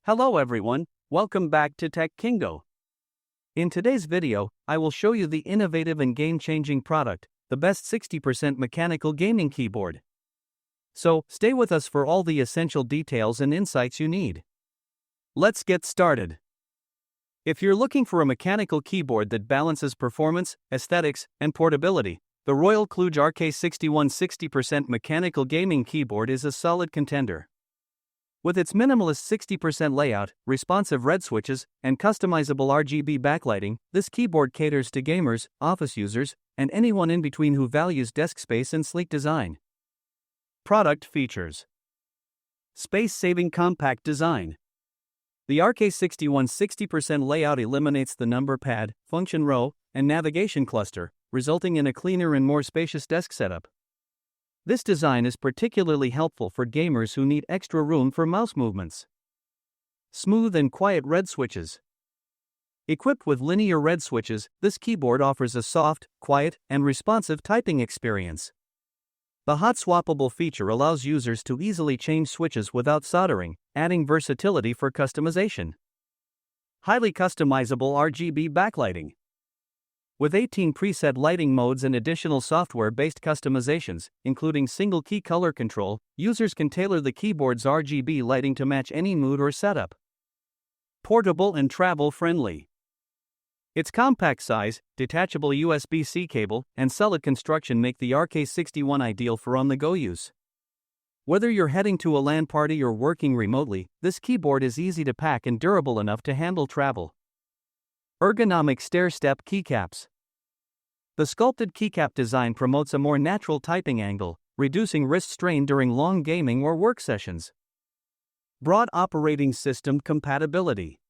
Hello everyone, welcome back to Tech Kingo. In today's video, I will show you the innovative and game-changing product, the best 60% mechanical gaming keyboard. So, stay with us for all the essential details and insights you need. Let's get started. If you're looking for a mechanical keyboard that balances performance, aesthetics, and portability, the Royal Kluge RK61 60% mechanical gaming keyboard is a solid contender. With its minimalist 60% layout, responsive red switches, and customizable RGB backlighting, this keyboard caters to gamers, office users, and anyone in between who values desk space and sleek design. Product features: space-saving compact design. The RK61 60% layout eliminates the number pad, function row, and navigation cluster, resulting in a cleaner and more spacious desk setup. This design is particularly helpful for gamers who need extra room for mouse movements. Smooth and quiet red switches. Equipped with linear red switches, this keyboard offers a soft, quiet, and responsive typing experience. The hot swappable feature allows users to easily change switches without soldering, adding versatility for customization. Highly customizable RGB backlighting. With 18 preset lighting modes and additional software-based customizations, including single-key color control, users can tailor the keyboard's RGB lighting to match any mood or setup. Portable and travel-friendly. Its compact size, detachable USB-C cable, and solid construction make the RK61 ideal for on-the-go use. Whether you're heading to a LAN party or working remotely, this keyboard is easy to pack and durable enough to handle travel. Ergonomic stair-step keycaps. The sculpted keycap design promotes a more natural typing angle, reducing wrist strain during long gaming or work sessions. Broad operating system compatibility.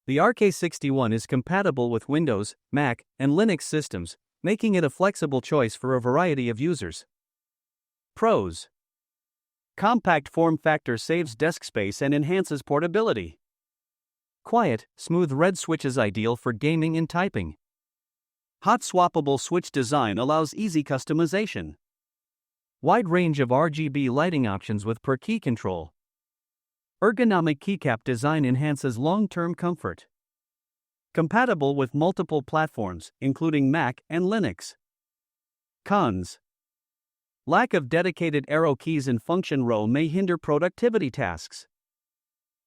The RK61 is compatible with Windows, Mac, and Linux systems, making it a flexible choice for a variety of users. Pros: compact form factor saves desk space and enhances portability. Quiet, smooth red switches ideal for gaming and typing. Hot swappable switch design allows easy customization. Wide range of RGB lighting options with per-key control. Ergonomic keycap design enhances long-term comfort. Compatible with multiple platforms, including Mac and Linux. Cons: lack of dedicated arrow keys and function row may hinder productivity tasks.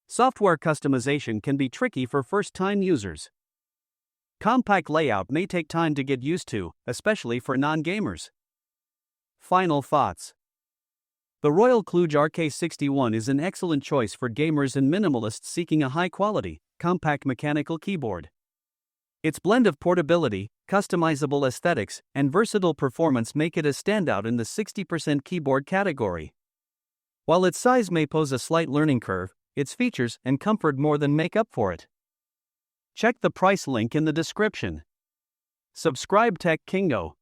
Software customization can be tricky for first-time users. Compact layout may take time to get used to, especially for non-gamers. Final thoughts. The Royal Kluge RK61 is an excellent choice for gamers and minimalists seeking a high-quality, compact mechanical keyboard. Its blend of portability, customizable aesthetics, and versatile performance make it a standout in the 60% keyboard category. While its size may pose a slight learning curve, its features and comfort more than make up for it. Check the price link in the description. Subscribe Tech Kingo.